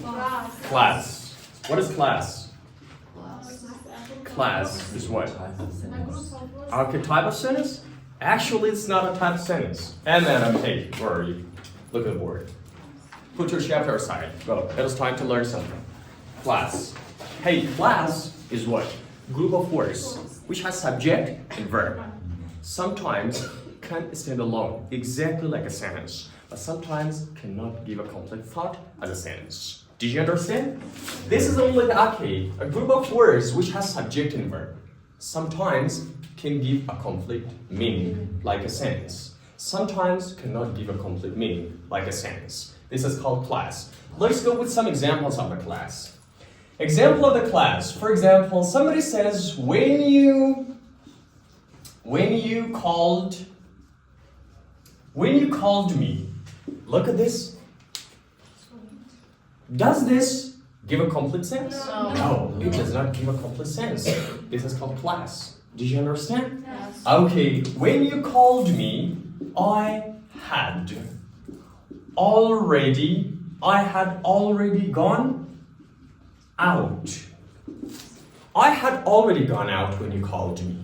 Class. What is class? Class is what? Okay, type of sentence? Actually, it's not a type of sentence. And then, hey, where are you? Look at the board. Put your chapter aside. Go. It is time to learn something. Class. Hey, class is what? Group of words which has subject and verb. Sometimes can stand alone, exactly like a sentence, but sometimes cannot give a complete thought as a sentence. Did you understand? This is only a group of words which has subject and verb. Sometimes can give a complete meaning, like a sentence. Sometimes cannot give a complete meaning, like a sentence. This is called class. Let's go with some examples of the class. Example of the class. For example, somebody says, when you called me. Look at this. Does this give a complete sense? No, it does not give a complete sense. This is called class. Did you understand? Yes. Okay, when you called me, I had already gone out. I had already gone out when you called me.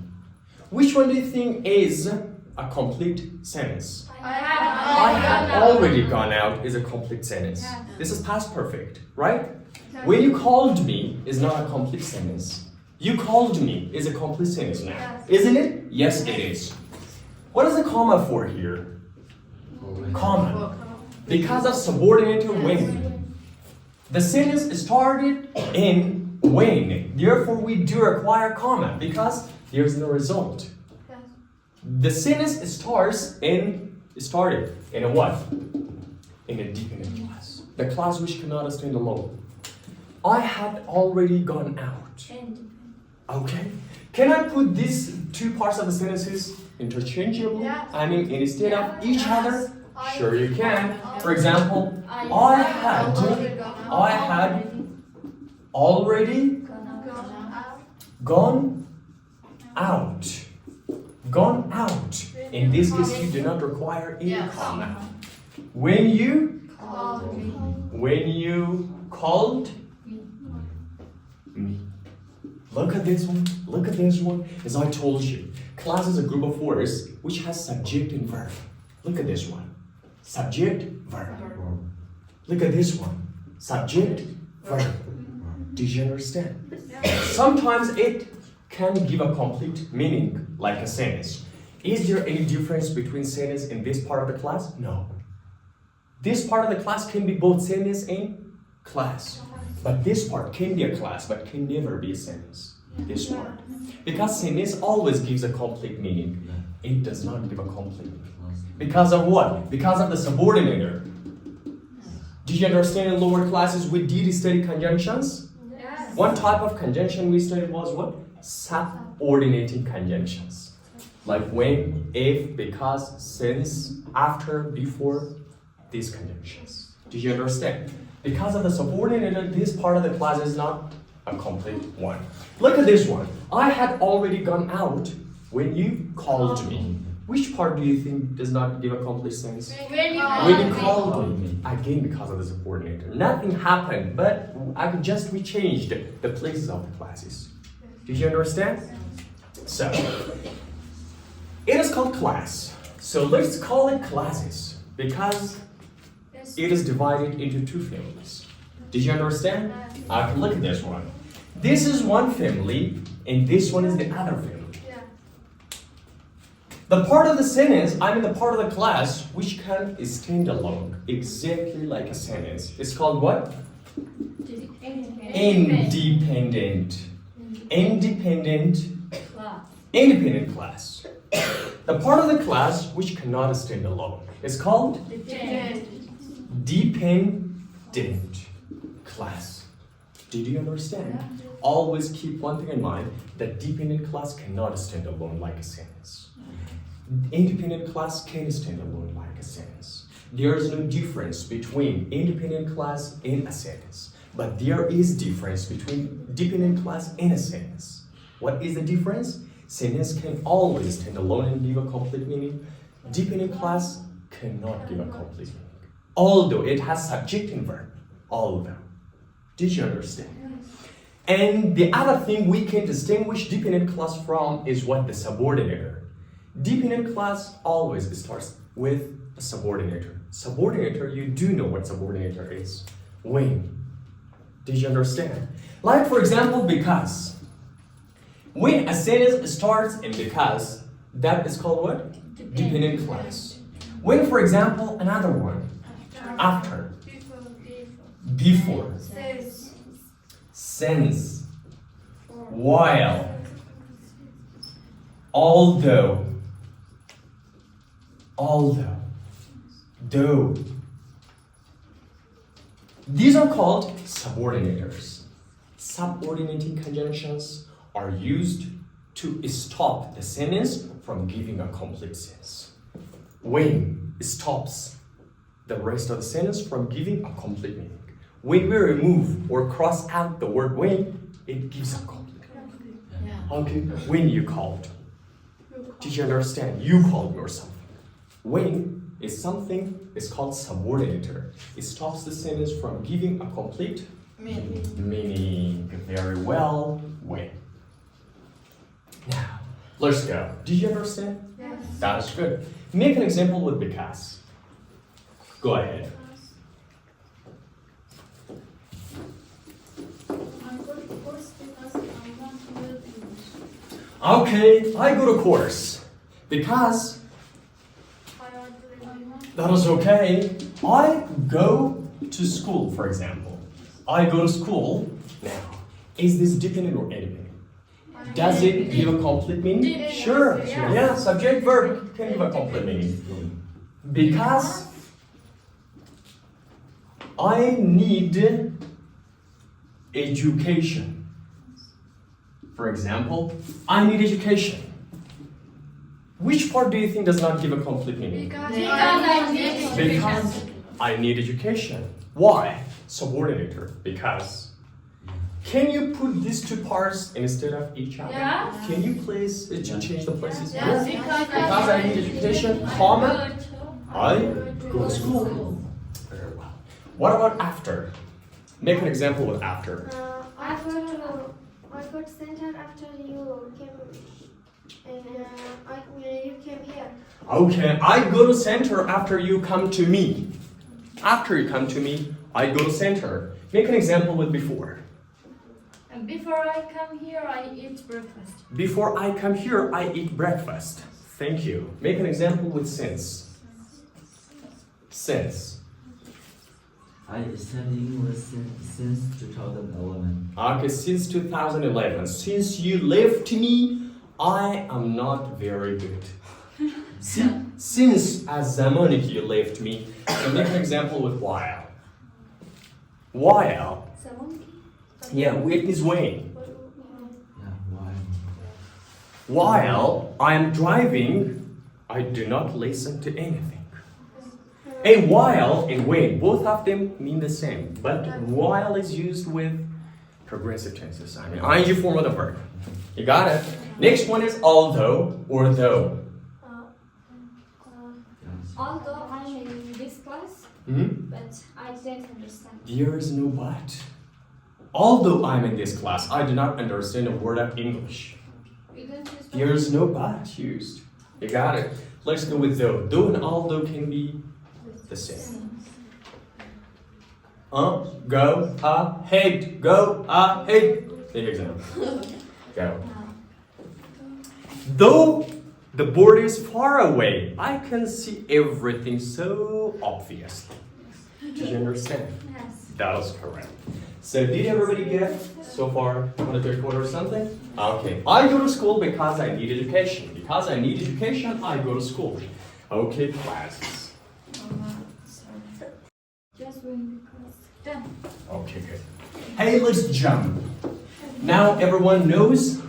Which one do you think is a complete sentence? I had already gone out is a complete sentence. Yes. This is past perfect, right? When you called me is not a complete sentence. You called me is a complete sentence now. Yes. Isn't it? Yes, it is. What is the comma for here? Comma. Because of subordinated when. The sentence started in when. Therefore, we do require comma because there's no result. The sentence started in a what? In a dependent class. The class which cannot stand alone. I had already gone out. Okay. Can I put these two parts of the sentences interchangeably? Yes. I mean, instead of each other? I- Sure you can. For example, I had already gone out. Gone out. In this case, you do not require any Yes. comma. When you called me. Look at this one. Look at this one. As I told you, class is a group of words which has subject and verb. Look at this one. Subject, verb. Look at this one. Subject, verb. Did you understand? Sometimes it can give a complete meaning, like a sentence. Is there any difference between sentence in this part of the class? No. This part of the class can be both sentence and class. But this part can be a class, but can never be a sentence. This part. Because sentence always gives a complete meaning. It does not give a complete meaning. Because of what? Because of the subordinator. Did you understand in lower classes we did study conjunctions? Yes. One type of conjunction we studied was what? Subordinating conjunctions. Like when, if, because, since, after, before, these conjunctions. Did you understand? Because of the subordinator, this part of the class is not a complete one. Look at this one. I had already gone out when you called me. Which part do you think does not give a complete sense? When you When you called me. Again, because of the subordinator. Nothing happened, but we changed the places of the classes. Did you understand? So, it is called class. So let's call it classes because it is divided into two families. Did you understand? Look at this one. This is one family, and this one is the other family. The part of the sentence, the part of the class, which can stand alone, exactly like a sentence. It's called what? Independent. Independent class. The part of the class which cannot stand alone is called dependent class. Did you understand? Always keep one thing in mind, that dependent class cannot stand alone like a sentence. Independent class can stand alone like a sentence. There is no difference between independent class and a sentence. But there is difference between dependent class and a sentence. What is the difference? Sentence can always stand alone and give a complete meaning. Dependent class cannot give a complete meaning. Although it has subject and verb. Although. Did you understand? And the other thing we can distinguish dependent clause from is what the subordinator. Dependent clause always starts with a subordinator. Subordinator, you do know what subordinator is. When? Did you understand? Like for example, because. When a sentence starts in because, that is called what? Dependent clause. When, for example, another one, after, before, since, while, although, though. These are called subordinators. Subordinating conjunctions are used to stop the sentence from giving a complete sense. When it stops the rest of the sentence from giving a complete meaning. When we remove or cross out the word when, it gives a complete meaning. Okay, when you called. Did you understand? You called or something. When is something is called subordinator. It stops the sentence from giving a complete meaning. Very well. When. Now, let's go. Did you understand? Yes. That is good. Make an example with because. Go ahead. I go to course because I want to learn English. Okay, I go to course because that is okay. I go to school, for example. I go to school. Now, is this dependent or independent? Does it give a complete meaning? Sure. Yeah, subject verb can give a complete meaning. Because I need education. For example, I need education. Which part do you think does not give a complete meaning? Because I need education. Because I need education. Why? Subordinator. Because. Can you put these two parts instead of each other? Yes. Can you please change the places? Yes, Because I need education, comma, I go to school. Very well. What about after? Make an example with after. I got center after you came, and you came here. Okay, I go to center after you come to me. After you come to me, I go to center. Make an example with before. And before I come here, I eat breakfast. Before I come here, I eat breakfast. Thank you. Make an example with since. Since. I study English since 2011. Okay, since 2011. Since you left me, I am not very good. Since as zamani you left me. So make an example with while. While. Yeah, it is when. Yeah, why? While I am driving, I do not listen to anything. A while and when, both of them mean the same, but while is used with progressive tenses. I mean, ing form of the verb. You got it? Next one is although or though. Although I'm in this class, but I don't understand. There is no but. Although I'm in this class, I do not understand a word of English. You don't use There is no but used. You got it? Let's go with though. Though and although can be the same. Go ahead. Go ahead. Take example. Go. Though the board is far away, I can see everything so obviously. Did you understand? Yes. That was correct. So did everybody get so far 1/3 or something? Okay. I go to school because I need education. Because I need education, I go to school. Okay, classes. Just when because done. Okay, good. Hey, let's jump. Now everyone knows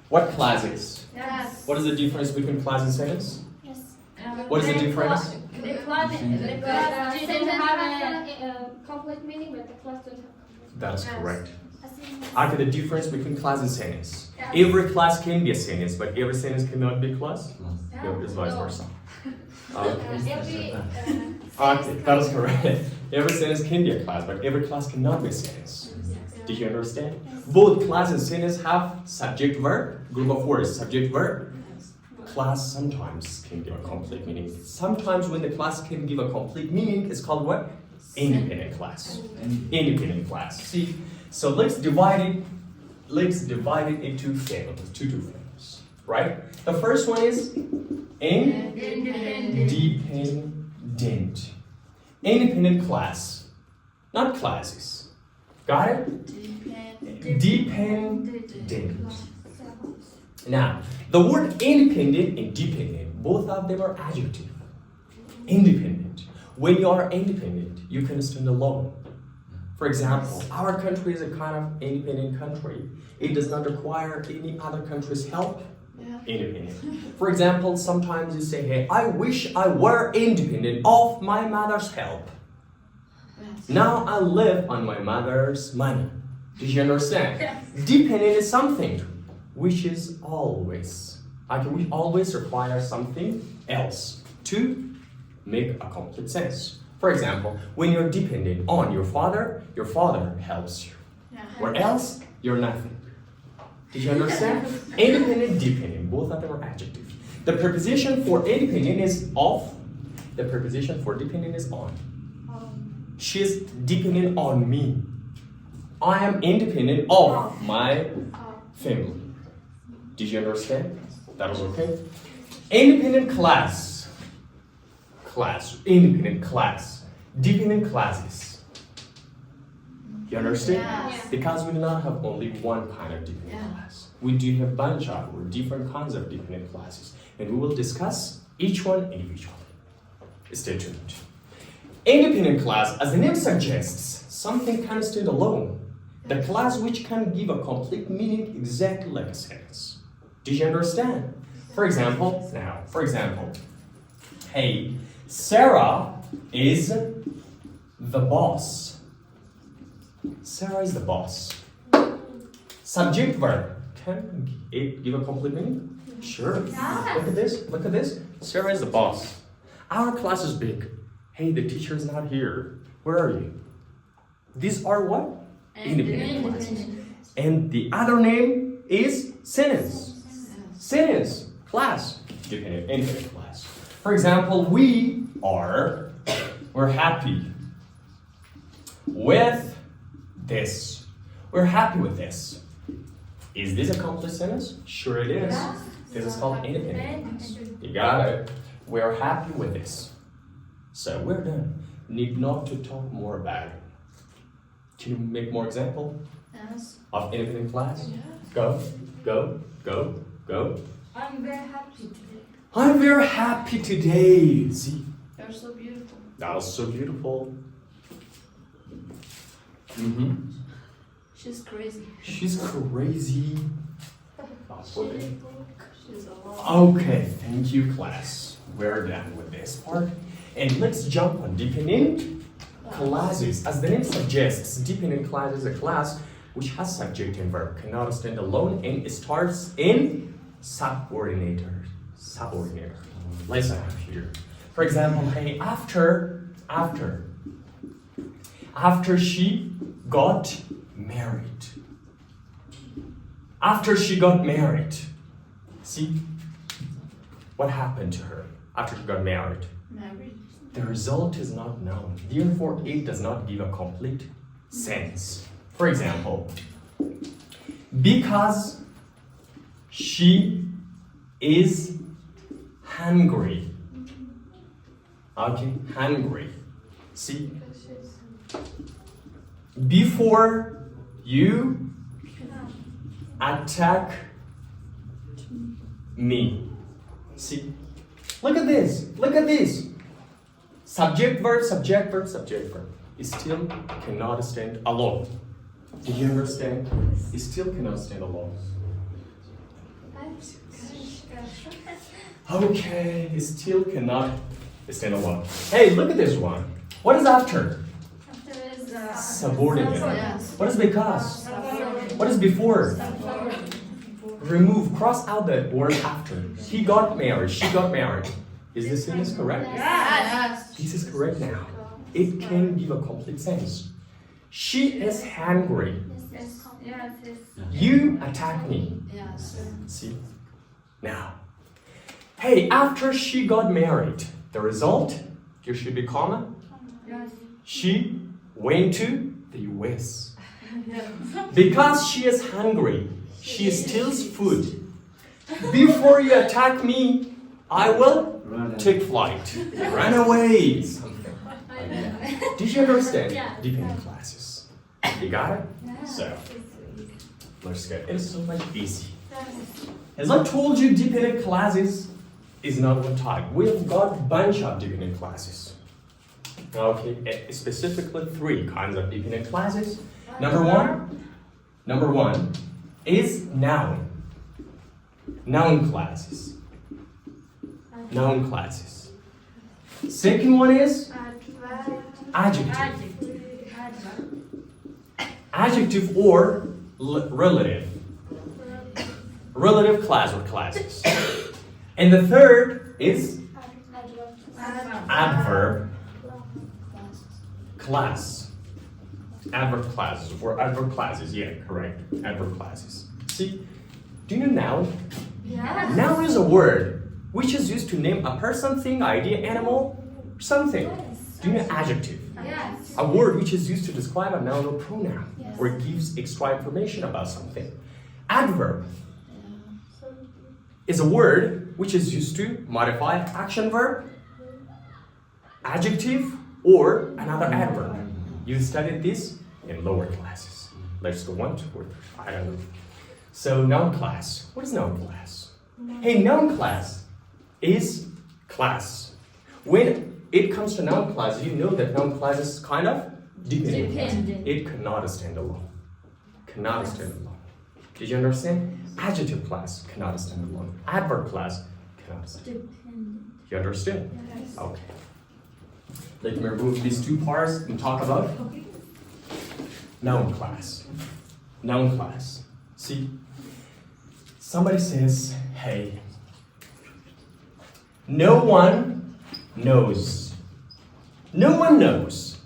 what class is. Yes. What is the difference between class and sentence? Yes. What is the difference? The class Sentence didn't have have a complete meaning, but the class don't have complete. That's Yes. correct. I Okay, the difference between class and sentence. Yes. Every class can be a sentence, but every sentence cannot be class. Class. Yeah, it's vice No. versa. Okay. every Okay, that is correct. every sentence can be a class, but every class cannot be a sentence. Did you understand? Both class and sentence have subject verb, group of words, subject verb. Class sometimes can give a complete meaning. Sometimes when the class can give a complete meaning, it's called what? Independent class. Independent class. See, so let's divide it into families, two families, right? The first one is independent. Independent class, not classes. Got it? Dependent. Now, the word independent and dependent, both of them are adjective. Independent. When you are independent, you can stand alone. For example, our country is a kind of independent country. It does not require any other country's help. Independent. For example, sometimes you say, hey, I wish I were independent of my mother's help. Now I live on my mother's money. Did you understand? Dependent is something which is always, we always require something else to make a complete sense. For example, when you're dependent on your father helps you. Or else, you're nothing. Did you understand? Independent, dependent, both of them are adjectives. The preposition for independent is of. The preposition for dependent is on. She's dependent on me. I am independent of my family. Did you understand? That was okay? Independent class. Independent class. Dependent classes. You understand? Yes. Because we do not have only one kind of dependent class. We do have a bunch of or different kinds of dependent classes. And we will discuss each one individually. Stay tuned. Independent class, as the name suggests, something can stand alone. The class which can give a complete meaning exactly like a sentence. Did you understand? For example, hey, Sarah is the boss. Sarah is the boss. Subject verb. Can it give a complete meaning? Sure. Look at this. Sarah is the boss. Our class is big. Hey, the teacher is not here. Where are you? These are what? Independent classes. And the other name is sentence. Sentence, class, independent class. For example, we're happy with this. We're happy with this. Is this a complete sentence? Sure it is. This is called independent class. You got it. We're happy with this. So we're done. Need not to talk more about it. Can you make more example of independent class? Go. I'm very happy today. I'm very happy today. See? You're so beautiful. That was so beautiful. She's crazy. She's crazy. She's alone. Okay, thank you, class. We're done with this part. And let's jump on dependent classes. As the name suggests, dependent class is a class which has subject and verb, cannot stand alone, and it starts in subordinator. Let's have here. For example, hey, after she got married. After she got married. See? What happened to her after she got married? Married. The result is not known. Therefore, it does not give a complete sense. For example, because she is hungry. Okay, hungry. See? Before you attack me. See? Look at this. Subject, verb. It still cannot stand alone. Do you understand? It still cannot stand alone. Okay, it still cannot stand alone. Hey, look at this one. What is after? After is Subordinate. Yes. What is because? What is before? Remove, cross out the word after. He got married, she got married. Is this sentence correct? Yes. This is correct now. it can give a complete sense. She is hungry. Yes. Yes. Yes. You attack me. Yes. See? Now, hey, after she got married, the result, you should be common. Yes. She went to the US. Because she is hungry, she steals food. Before you attack me, I will Run. take flight. Run away. Something like that. Did you understand? Yeah. Dependent classes. You got it? Yeah. So, let's go. It's so much easy. As I told you, dependent classes is not one type. We've got a bunch of dependent classes. Okay, specifically 3 kinds of dependent classes. Number one is noun. Noun classes. Noun classes. Second one is adjective. Adjective or relative. Relative class or classes. And the third is adverb class. Adverb classes or adverb classes, yeah, correct. Adverb classes. See, do you know noun? Yes. Noun is a word which is used to name a person, thing, idea, animal, something. Do you know adjective? Yes. A word which is used to describe a noun or pronoun, Yes. or gives extra information about something. Adverb is a word which is used to modify action verb, adjective, or another adverb. You studied this in lower classes. Let's go 1, 2, or 3. I don't know. So noun class. What is noun class? Hey, noun class is class. When it comes to noun class, you know that noun class is kind of dependent. Dependent. It cannot stand alone. Cannot stand alone. Did you understand? Adjective class cannot stand alone. Adverb class cannot stand. Dependent. You understand? Yes. Okay. Let me remove these 2 parts and talk about noun class. Noun class. See, somebody says, hey, no one knows. No one knows.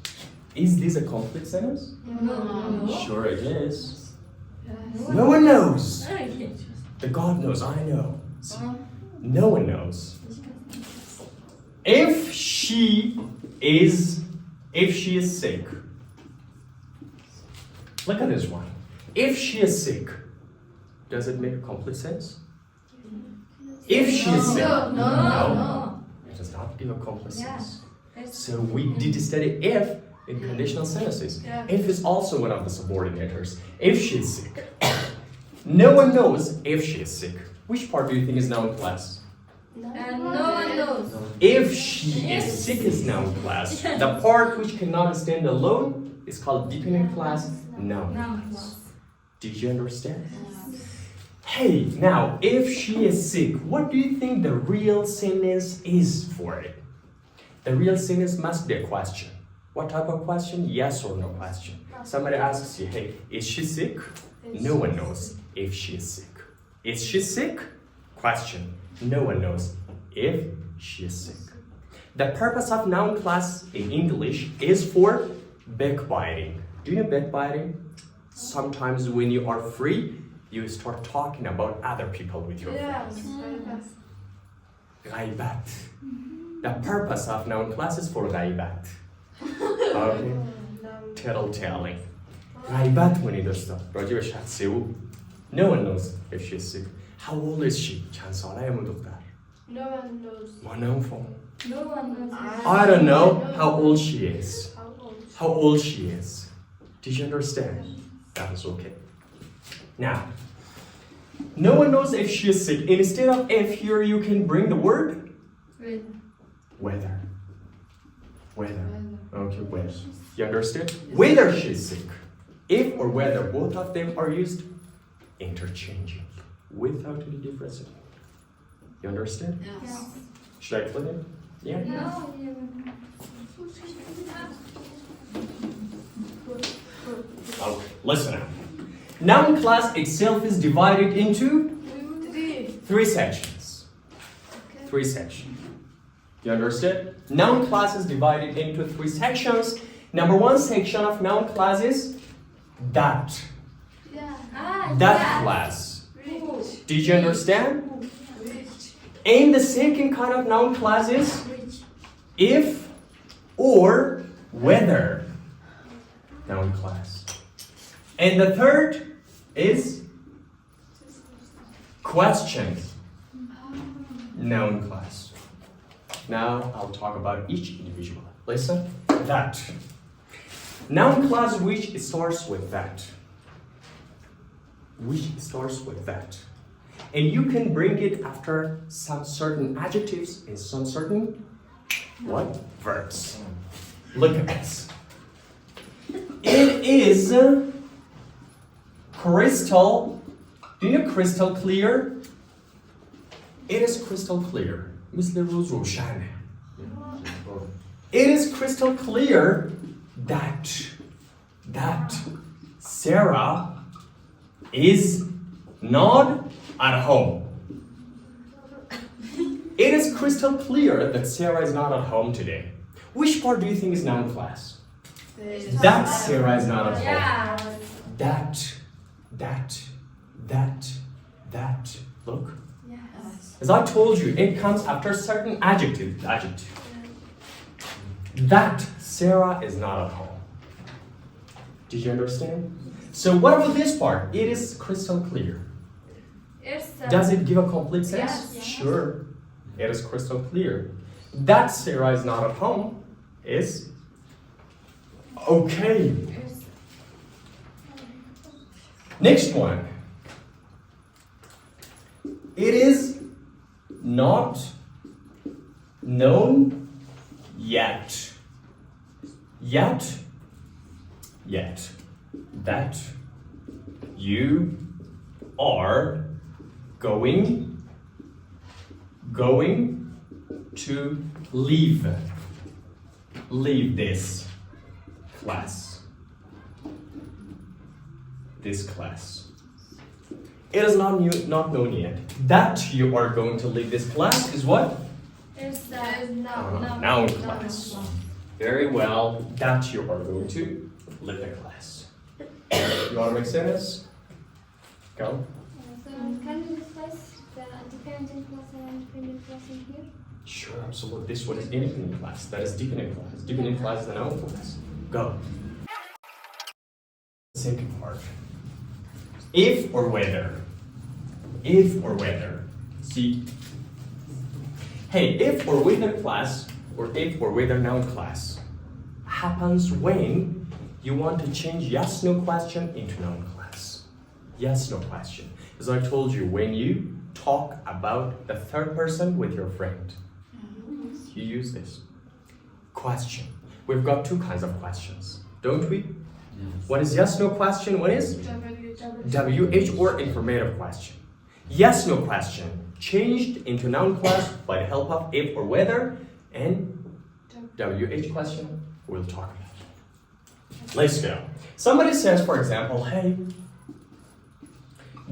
Is this a complete sentence? No. Sure it is. Yes. No one knows. Okay. The God knows, I know. See, no one knows. If she is sick. Look at this one. If she is sick, does it make complete sense? If she is sick. No. It does not give a complete Yeah. sense. Yes. So we did study if in conditional sentences. Yeah. If is also one of the subordinators. If she is sick. No one knows if she is sick. Which part do you think is noun class? And no one knows. If she is sick is noun class. The part which cannot stand alone is called dependent class, noun class. Did you understand? Hey, now, if she is sick, what do you think the real sentence is for it? The real sentence must be a question. What type of question? Yes or no question. Somebody asks you, hey, is she sick? No one knows if she is sick. Is she sick? Question. No one knows if she is sick. The purpose of noun class in English is for backbiting. Do you know backbiting? Sometimes when you are free, you start talking about other people with your friends. Yes. Ghaibat. The purpose of noun class is for ghaibat. Okay? Tattletelling. Ghaibat when it does راجع به شخصی او. No one knows if she's sick. How old is she? چند ساله همون دختر؟ No one knows. ما نمی‌فهمم. No one knows. I don't know how old she is. How old? How old she is. Did you understand? That is okay. Now, no one knows if she is sick. Instead of if here, you can bring the word whether. Whether. Okay, whether. You understand? Whether she's sick. If or whether, both of them are used interchanging without any difference. You understand? Yes. Should I explain it? Yeah? No. Okay, listen now. Noun class itself is divided into Three. 3 sections. 3 sections. You understand? Noun class is divided into 3 sections. Number 1 section of noun class is that. Yeah. That class. Rich. Did you understand? Rich. And the second kind of noun class is if or whether noun class. And the third is question noun class. Now I'll talk about each individual. Listen, that. Noun class which starts with that. Which starts with that. And you can bring it after some certain adjectives and some certain what? Verbs. Look at this. It is crystal. Do you know crystal clear? It is crystal clear. مثل روز روشنه. It is crystal clear that Sarah is not at home. It is crystal clear that Sarah is not at home today. Which part do you think is noun class? That Sarah is not at home. Yeah. That. Look. Yes. As I told you, it comes after certain adjective. That Sarah is not at home. Did you understand? So what about this part? It is crystal clear. It's Does it give a complete sense? Yes. Sure. It is crystal clear. That Sarah is not at home is okay. it's Next one. It is not known yet. Yet that you are going to leave this class. It is not known yet. That you are going to leave this class is what? Noun class. Very well. That you are going to leave the class. You want to make sense? Go. Can you discuss the dependent class and independent class in here? Sure, absolutely. This one is independent class. That is dependent class. Dependent class is the noun class. Go. Second part. If or whether. If or whether. See? Hey, if or whether class or if or whether noun class happens when you want to change yes no question into noun class. Yes no question. As I told you, when you talk about the third person with your friend, you use this. Question. We've got 2 kinds of questions, don't we? Yes. One is yes no question, one is WH or informative question. Yes no question changed into noun class by the help of if or whether, and WH question we'll talk about. Let's go. Somebody says, for example, hey,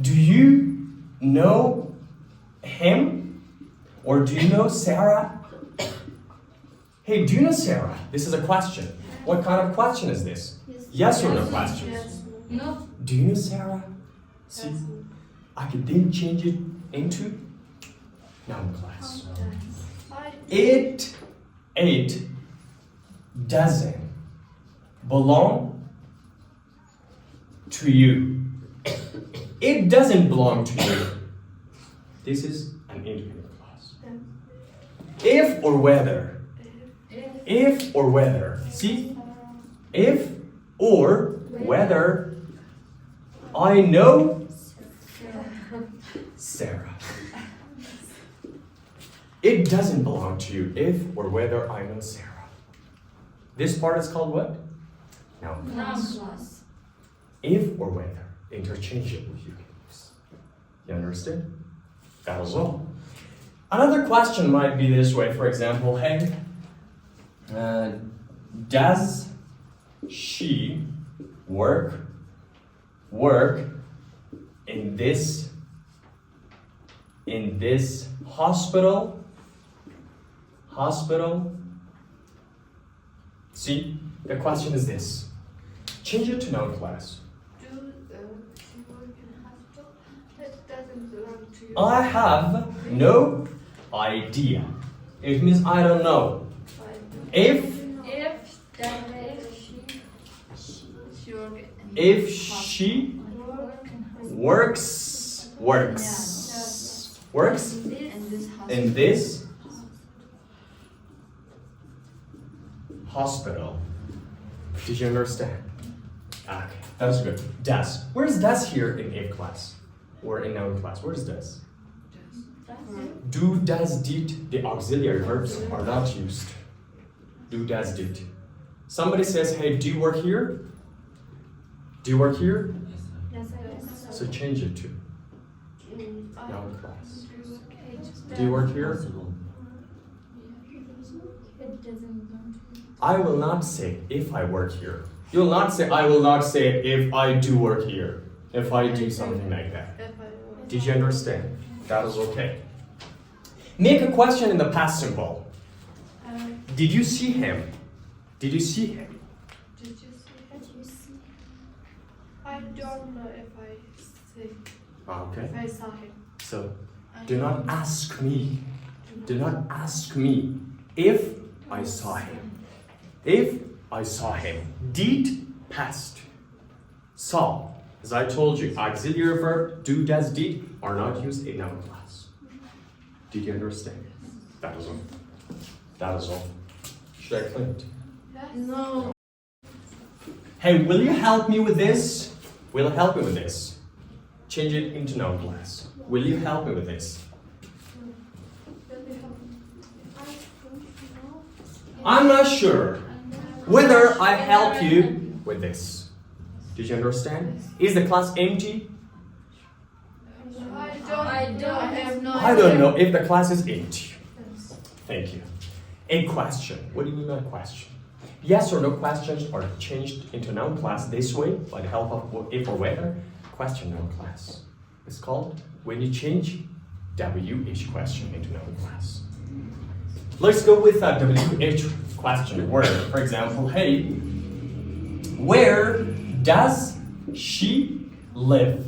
do you know him or do you know Sarah? Hey, do you know Sarah? This is a question. What kind of question is this? Yes or no question? Yes. No. Do you know Sarah? See, I could then change it into noun class. It doesn't belong to you. It doesn't belong to you. This is an independent class. If or whether. If or whether. See? If or whether I know Sarah. It doesn't belong to you if or whether I know Sarah. This part is called what? Noun class. class. If or whether. Interchangeable you can use. You understand? That as well. Another question might be this way, for example, hey, does she work in this hospital? hospital. See, the question is this. Change it to noun class. Do she work in hospital? That doesn't belong to you. I have no idea. It means I don't know. If she works in this hospital. Did you understand? Okay, that was good. Does. Where's does here in if class? Or in noun class? Where's does? Do, does, did, the auxiliary verbs are not used. Do, does, did. Somebody says, hey, do you work here? Do you work here? Yes, sir. Yes, I So change it to I noun class. do. Do you work here? Possible. It doesn't belong to you. I will not say if I work here. You will not say I will not say if I do work here. If I do something like that. If I work. Did you understand? That is okay. Make a question in the past simple. Did you see him? Did you see him? Did you see? But you see, I don't know if I see. Okay. If I saw him. So I do not don't- ask me. Do not ask me if I saw him. If I saw him. Did, past. Saw. As I told you, auxiliary verb, do, does, did are not used in noun class. Did you understand? That is all. That is all. Should I clean it? Yes. No. Hey, will you help me with this? Will you help me with this? Change it into noun class. Will you help me with this? I don't know. I'm not sure whether I help you with this. Did you understand? Is the class empty? I have no I don't know if the class is empty. Thank you. A question. What do you mean by question? Yes or no questions are changed into noun class this way by the help of if or whether. Question noun class. It's called when you change WH question into noun class. Let's go with a WH question word. For example, hey, where does she live?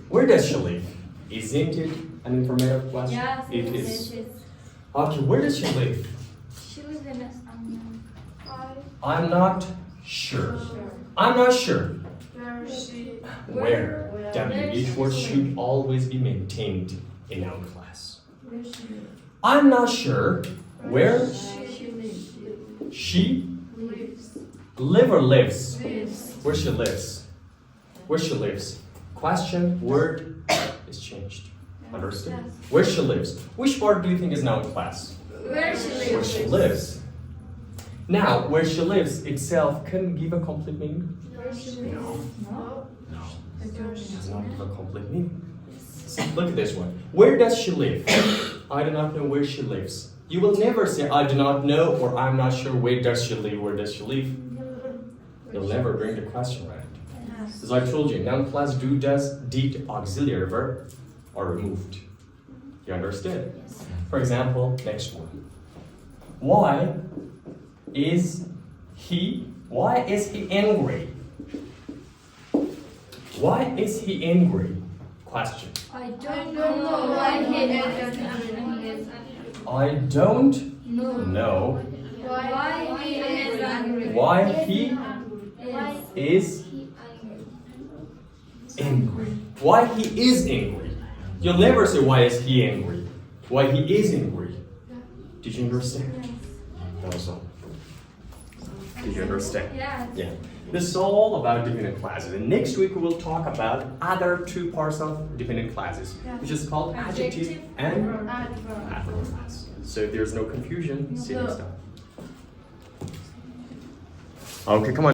Where does she live? Isn't it an informative question? Yes, It is. It is. Okay, where does she live? She lives in a I'm not sure. Sure. I'm not sure. Where is she? Where? Where? WH word should always be maintained in noun class. Where she I'm not sure where she lives. she Lives. live or lives. Lives. Where she lives. Where she lives. Question, word is changed. Understood? Yes. Where she lives. Which part do you think is noun class? Where she lives. Where she lives. Now, where she lives itself can give a complete meaning. Where she lives. No. No. It does not give a complete meaning. See, look at this one. Where does she live? I do not know where she lives. You will never say I do not know or I'm not sure where does she live, where does she live. You'll never bring the question right. As I told you, noun class do, does, did, auxiliary verb are removed. You understand? Yes. For example, next one. Why is he angry? Why is he angry? Question. I don't don't know know why why he he is is angry. I don't No. know Why he is angry? why he Why is he angry? angry. Why he is angry. You'll never say why is he angry. Why he is angry. Did you understand? That was all. Did you understand? Yes. Yeah. This is all about dependent classes. And next week we will talk about other two parts of dependent classes, which is called adjective and adverb class. So if there's no confusion, see you next time. Okay, come on.